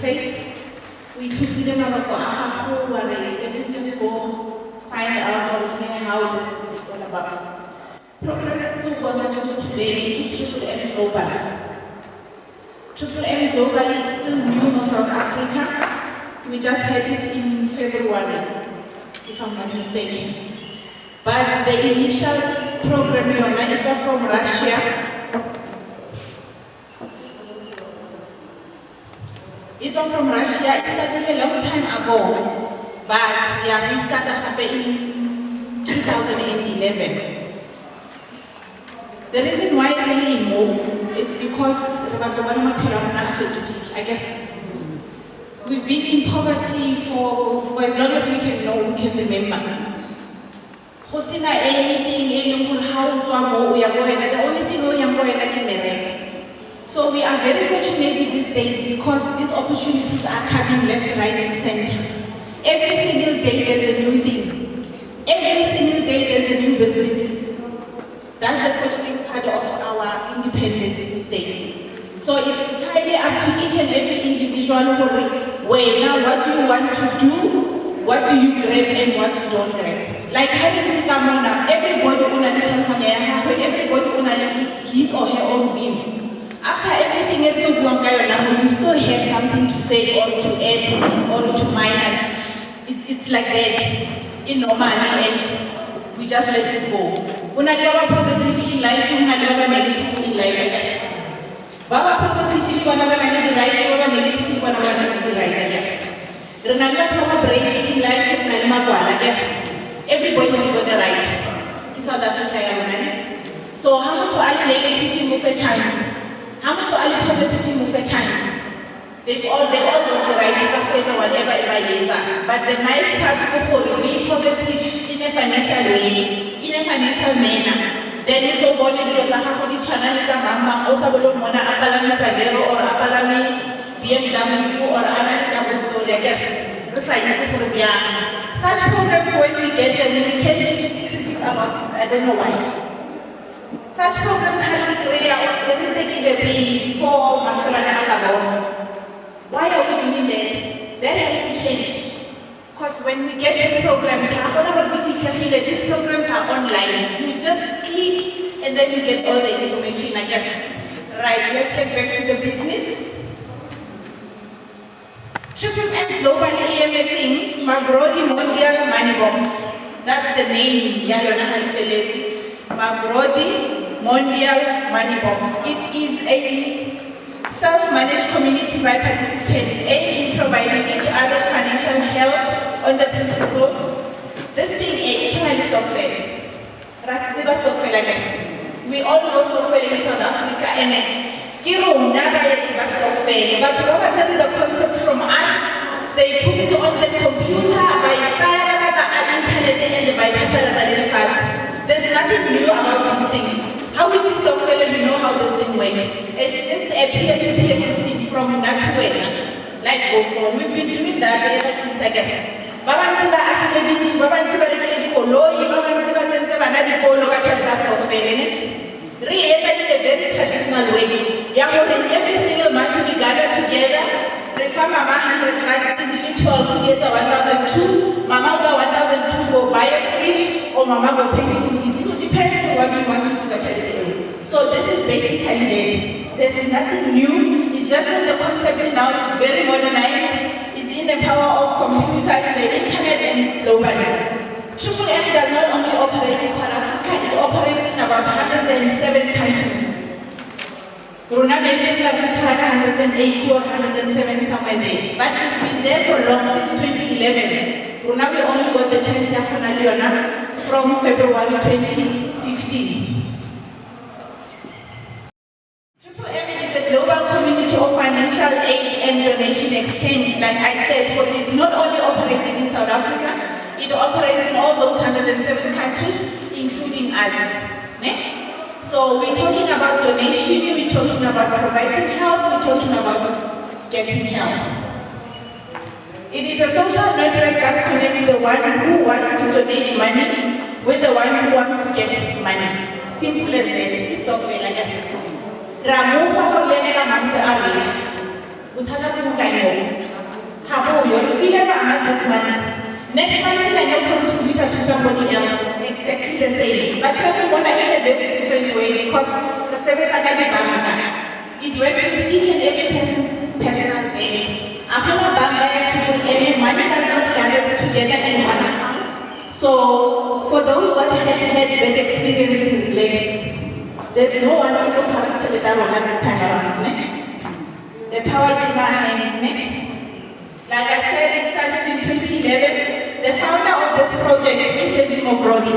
says, we took them about let me just go find out how this is all about. Program today, Triple M Global. Triple M Global is still new in South Africa. We just had it in February, if I'm not mistaken. But the initial program is from Russia. It's from Russia. It started a long time ago, but yeah, we started in 2011. The reason why I really know is because we've been in poverty for as long as we can know, we can remember. Hosina anything, how we are going, the only thing we are going is so we are very fortunate these days because these opportunities are coming left, right, and center. Every single day there's a new thing. Every single day there's a new business. That's the fortunate part of our independence these days. So it's entirely up to each and every individual where now what do you want to do, what do you grab and what you don't grab. Like everybody his or her own view. After everything you still have something to say or to add or to minus. It's like that in normal and we just let it go. Una positive in life, una negative in life. Baba positive wana negative right, baba negative wana right. Renalwa brave in life, everybody has got the right. In South Africa, so how much are negative move a chance? How much are positive move a chance? They all got the right, whatever. But the nice part of being positive in a financial way, in a financial manner, then you can go to the mama, also mona apalami Pagero or apalami BMW or another story. Such programs, when we get them, we tend to be secretive about it. I don't know why. Such programs have to clear out everything before Makalana Agabon. Why are we doing that? That has to change. Because when we get these programs, these programs are online. You just click and then you get all the information again. Right, let's get back to the business. Triple M Global EMA Mavrodi Mondial Money Box. That's the name, Yalona Halifeleti. Mavrodi Mondial Money Box. It is a self-managed community by participants aimed in providing each other's financial help on the principles. This thing is usually Stokvel. Rasiziba Stokvel again. We all know Stokvel in South Africa and Kiro never yet Stokvel. But whoever the concept from us, they put it on the computer by internet and by fast. There's nothing new about these things. How it is Stokvel, you know how this thing works. It's just a peer-to-peer system from nowhere. Like go for. We've been doing that ever since again. Babantiba academic, Babantiba Koloi, Babantiba Zenza Kolo Kachata Stokvel. Really the best traditional way. Every single month we gather together. Reform Mama 100 rand, 12 years 1,002. Mama 1,002 go buy a fridge or Mama go pay school fees. It depends on what we want to do. So this is basically that. There's nothing new. It's just that the concept now is very modernized. It's in the power of computer, in the internet, and it's global. Triple M does not only operate in South Africa, it operates in about 107 countries. Brunei maybe 180 or 107 somewhere there. But it's been there for long, since 2011. Brunei we only got the chance from February 2015. Triple M is a global community of financial aid and donation exchange. Like I said, but it's not only operating in South Africa, it operates in all those 107 countries, including us. So we're talking about donation, we're talking about providing help, we're talking about getting help. It is a social network that connects the one who wants to donate money with the one who wants to get money. Simple as that. It's not very like that. Ramufa for Lenega Mamsa Arif. Utata Pukayo. you're feeling about this month. Next month, if I don't contribute to somebody else, exactly the same. But we want to in a very different way because the service are going to be it works with each and every person's personal bank. Apuna Banga, money does not gather together in one account. So, for those that had bad experiences in place, there's no one who can actually that will this time around. The power is in our hands. Like I said, it started in 2011. The founder of this project is Sergi Mogrodi.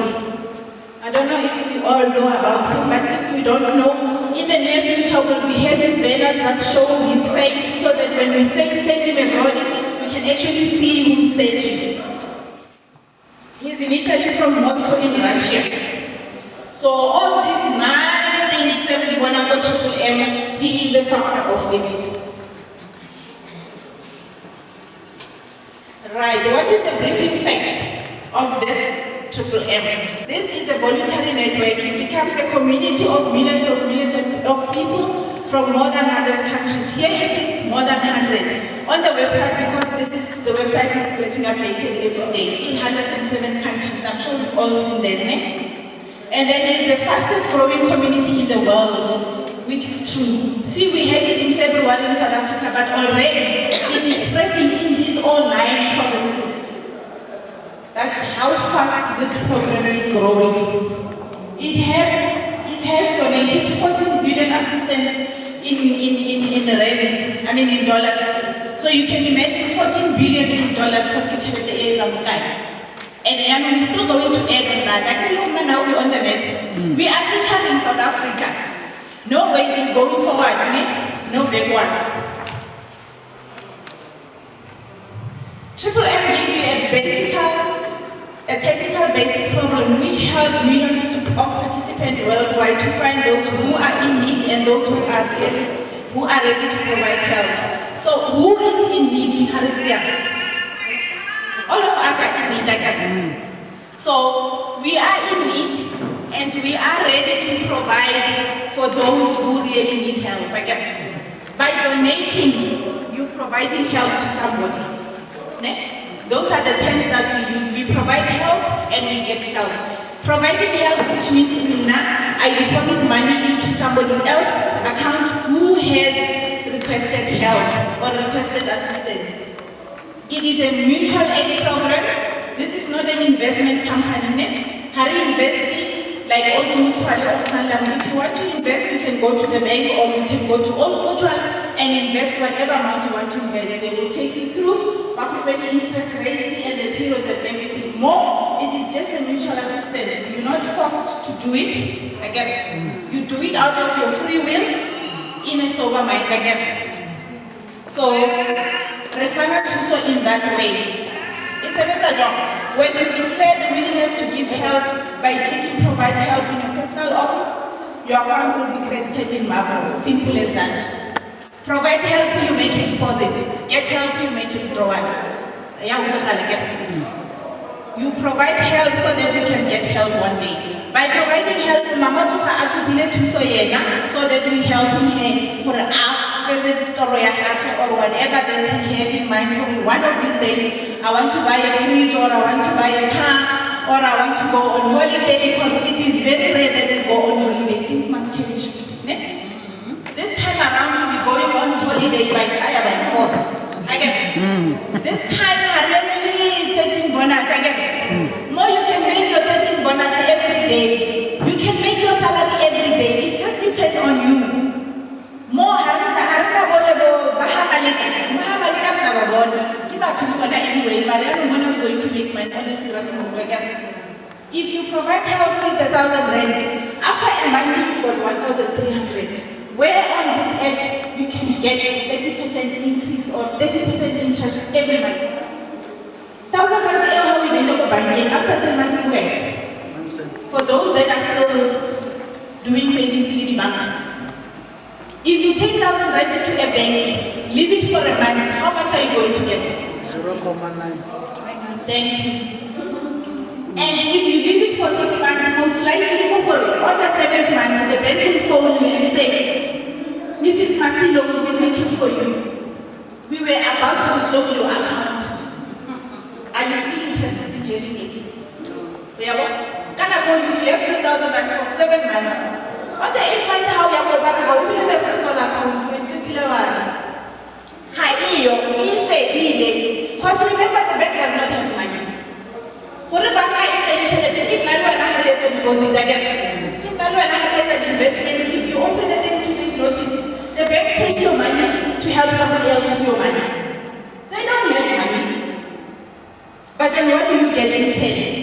I don't know if we all know about him, but if we don't know, in the near future we'll be having banners that shows his face so that when we say Sergi Mogrodi, we can actually see who's Sergi. He's initially from Moscow in Russia. So all these nice things, 71 Triple M, he is the founder of it. Right, what is the briefing fact of this Triple M? This is a voluntary network. It becomes a community of millions of people from more than 100 countries. Here it says more than 100. On the website, because the website is getting updated every day, in 107 countries. I'm sure we've all seen that, And then it's the fastest growing community in the world, which is true. See, we had it in February in South Africa, but already it is spreading in these all 9 provinces. That's how fast this program is growing. It has donated 14 billion assistance in rands, in dollars. So you can imagine 14 billion in dollars for Kichalete Zamukai. And we're still going to add on that. I can look now we're on the map. We are featured in South Africa. No ways we're going forward, no backwards. Triple M gives you a technical basic problem which helps millions of participants worldwide to find those who are in need and those who are ready to provide help. So who is in need? All of us are in need. So we are in need and we are ready to provide for those who really need help. By donating, you're providing help to somebody. Those are the terms that we use. We provide help and we get help. Providing help, which means I deposit money into somebody else's account who has requested help or requested assistance. It is a mutual aid program. This is not an investment company. Harry investing like Old Mutual or Sanlam. If you want to invest, you can go to the bank or you can go to Old Mutual and invest whatever amount you want to invest. They will take you through any interest rate and the periods and everything. More, it is just a mutual assistance. You're not forced to do it. You do it out of your free will in a sober mind. So, refer to so in that way. It's a better job. When you declare the willingness to give help by clicking provide help in your personal office, your account will be credited in Marvel. Simple as that. Provide help, you make a deposit. Get help, you make a withdrawal. You provide help so that you can get help one day. By providing help, so that we help him for a visit or whatever that he had in mind for one of these days. I want to buy a fridge or I want to buy a car or I want to go on holiday because it is very rare that we go on holiday. Things must change. This time around we'll be going on holiday by fire, by force. This time really 13 bonus More you can make your 13 bonus every day. You can make your salary every day. It just depends on you. More harina bolebo bahamalika anyway, but I don't want to going to make my own serious move again. If you provide help with 1,000 rand, after a month you've got 1,300. Where on this app you can get 30% increase or 30% interest every month. 1,000 rand how we go banking after 3 months you work. For those that are still doing savings in the bank. If you take 1,000 rand to a bank, leave it for a month, how much are you going to get? 0.9. Thank you. And if you leave it for 6 months, most likely on the 7th month, the bank will phone you and say, Mrs. Masilo, we've been looking for you. We were about to close your account. Are you still interested in having it? You've left 2,000 rand for 7 months. On the 8th month, how you go back? How you will total account? When simple because remember, the bank does not have money. For the bank, they keep deposit again. Keep investment. If you open a 32 days notice, the bank take your money to help somebody else with your money. They don't have money. But then what do you get in 10?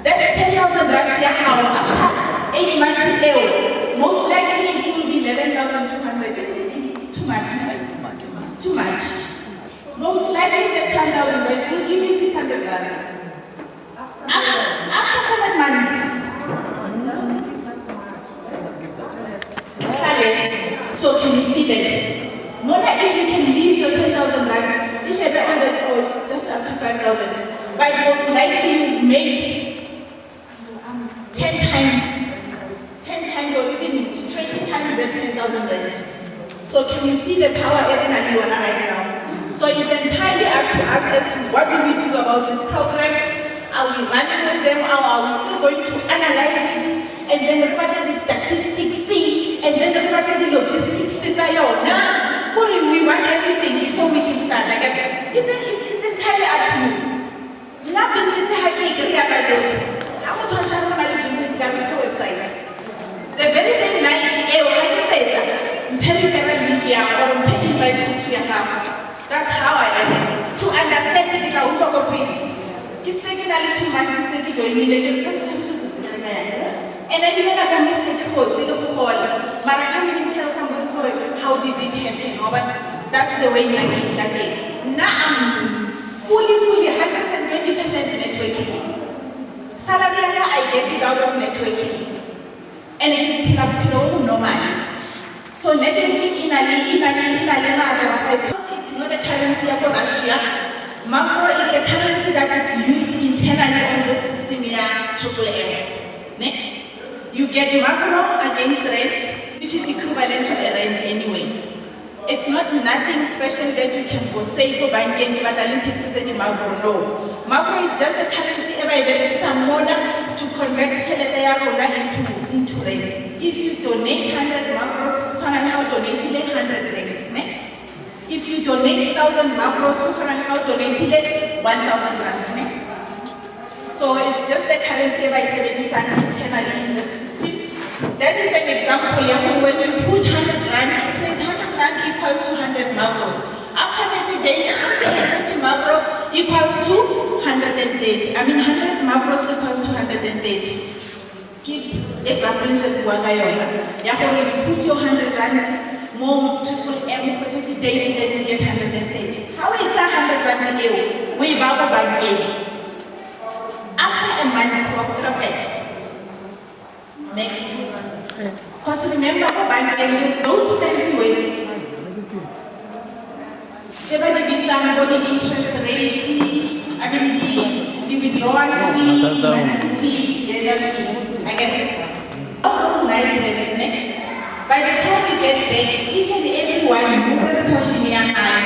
That's 10,000 rand after 8 months. Most likely it will be 11,200. It's too much. It's too much. Most likely that 10,000 rand will give you 600 rand. After 7 months. So can you see that? More than if you can leave your 10,000 rand, you should be on that floor, it's just up to 5,000. But most likely you've made 10 times or even 20 times that 10,000 rand. So can you see the power arena you are right now? So it's entirely up to us as to what do we do about these programs? Are we running with them, or are we still going to analyze it and then look at the statistics, and then look at the logistics? Now, we want everything before we can start. It's entirely up to you. Now business I want to have my business website. The very same night, that's how I am. To understand it, it's taken a little months to join me. And I didn't have a message but I can't even tell somebody how did it happen. But that's the way you get that day. Now I'm fully 120% networking. Salary I get it out of networking. And it can pick up no money. So networking it's not a currency of Russia. Macro is a currency that is used internally on the system here, AAA. You get macro against rent, which is equivalent to a rent anyway. It's not nothing special that you can go say go banking, but I didn't take any macro. No. Macro is just a currency to convert into rent. If you donate 100 macros, how donate 100 rent. If you donate 1,000 macros, how donate 1,000 rand. So it's just the currency by 70 internally in the system. That is an example. When you put 100 rand, it says 100 rand equals to 100 macros. After 30 days, 130 macro equals to 130. 100 macros equals to 130. Give examples of Guagayona. You put your 100 rand more triple M for 30 days, and then you get 130. How is that 100 rand a year? We buy a bank. After a month, we'll back. Next. Because remember, banking is those fancy words. Everybody the interest rate, the withdrawal fee, money fee, the other fee. Again, all those nice words. By the time you get back, each and every one moves a portion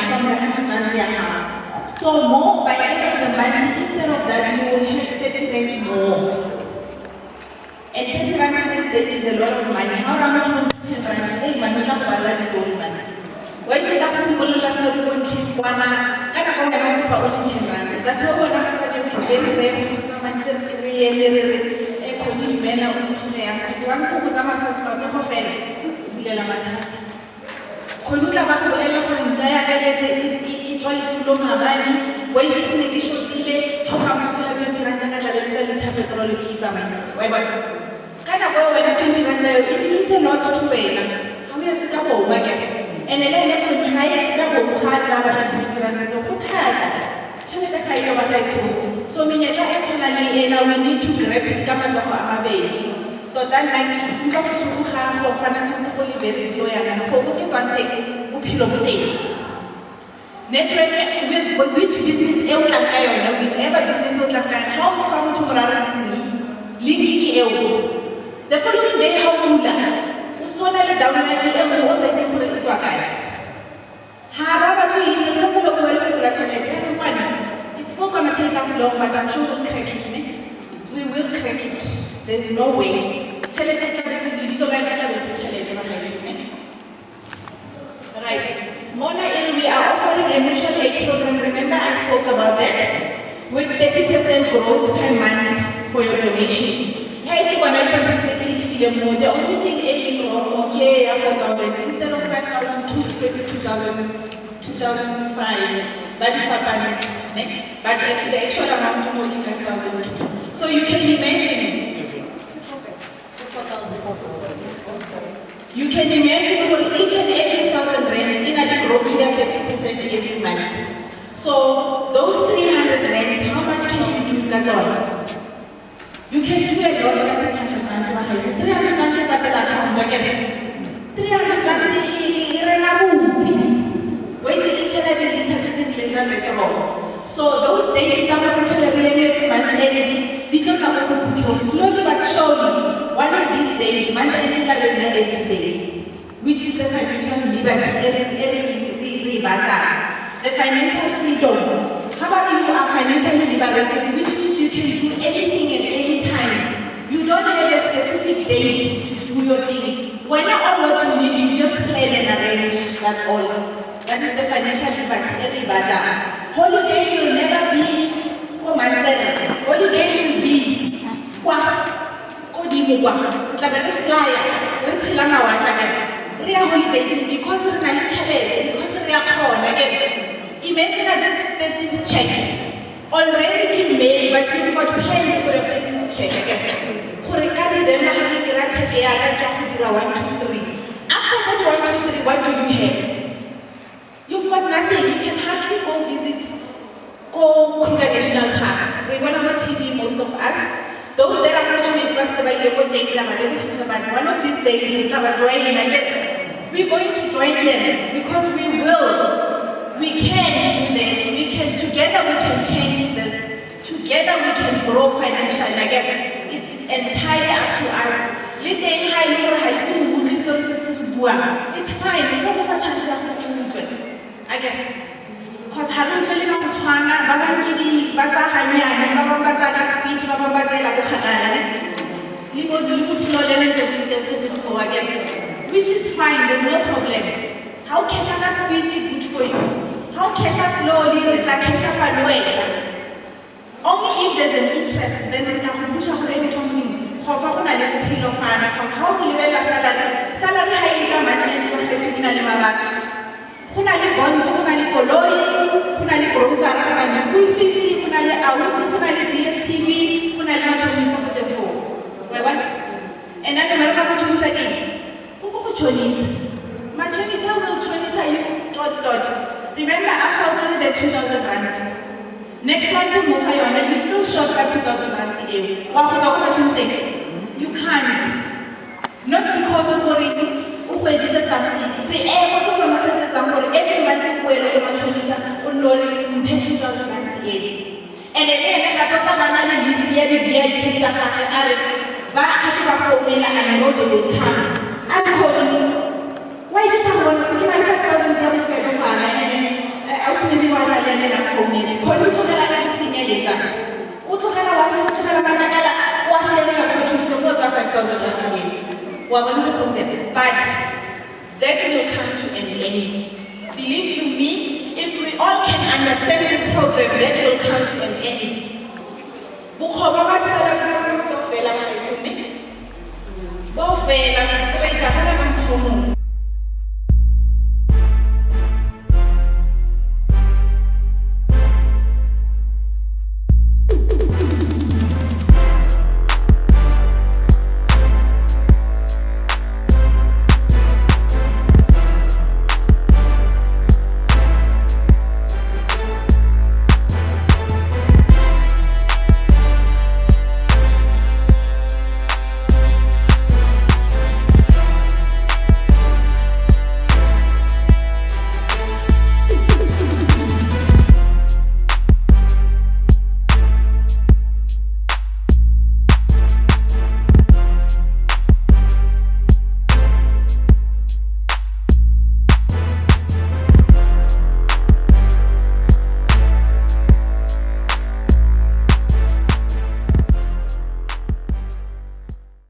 from the 100 rand. So more by the end of the month, instead of that, you will have 30 rand more. And 30 rand these days is a lot of money. How much will 10 rand? Hey, man, we have a lot of money. Why take up a simple last not one clip, one, and I come back for only 10 rand. That's what we're not going to do. It's very, very, someone said, because once you put a massive photo of it, Koluta bakulela kwa njaya kalete itwali fulo mabani waiting nekishotile how come fila 20 rand kajaleta lita petrol kiza maisi weba kana kwa wena 20 rand it means a lot to wena hamyatika bo make enele ne ko haya tika bo khata bana 20 rand zo khuthala cheleta khayo bathathu so minyetla etshonale ena we need to grab it kama tsa go amabedi. So that like very slow network with which business whichever business how to link the following day how downline long, but I'm sure we'll crack it. We will crack it. There's no way. Right. Mona Ill, we are offering a mutual aid program. Remember I spoke about that? With 30% growth per month for your donation. The only thing ailing wrong, okay, 4,000, instead of 5,000, 2,500, but the actual amount is only 5,000. So you can imagine, for each and every 1,000 rand, in a growth, we have 30% every month. So those 300 rands, how much can you do, Gazon? You can do a lot of 300 rand. 300 rand, 300 so those days, slowly but surely, one of these days, month ending every day, which is the financial liberty, the financial freedom. How about you are financially liberated, which means you can do anything at any time. You don't have a specific date to do your things. When all what you need, you just plan and arrange, that's all. That is the financial liberty. Holiday will never be holiday will be holidays because imagine that 13th check already in May, but you've got plans for your 13th check again. After that 1, 2, 3, what do you have? You've got nothing. You can hardly go visit Kruger National Park. We went on TV, most of us. Those that are fortunate, one of these days, we're going to join them because we can do that. Together we can change this. Together we can grow financially. Again, it's entirely up to us. It's fine. We don't have a chance to again. Because which is fine, there's no problem. How catch up speed good for you? How catch up slowly, catch up only if there's an interest, then we can push up and how will you salary high kunali bond, kunali koloi, kunali grocery, kunali school fees, kunali house, kunali DSTV, kunali machonisa for the poor. And then the American machonisa again. Who machonisa? Machonisa will chonisa you dot. Remember after the 2,000 rand. Next month you move you still short by 2,000 rand a day. What was our machonisa? You can't. Not because of worrying. Who did something? Say, what is one example? Every month you will look at Chinese or Lori pay 2098. And again, I put a banana list here, the VIP, but I know they will come. I'm calling you. Why this one is 5,000 and then also maybe one and then I'm calling it. Call you to the everything I get. Utukala was to Kalamatala, wash every opportunity to 5,000. But that will come to an end. Believe you me, if we all can understand this program, that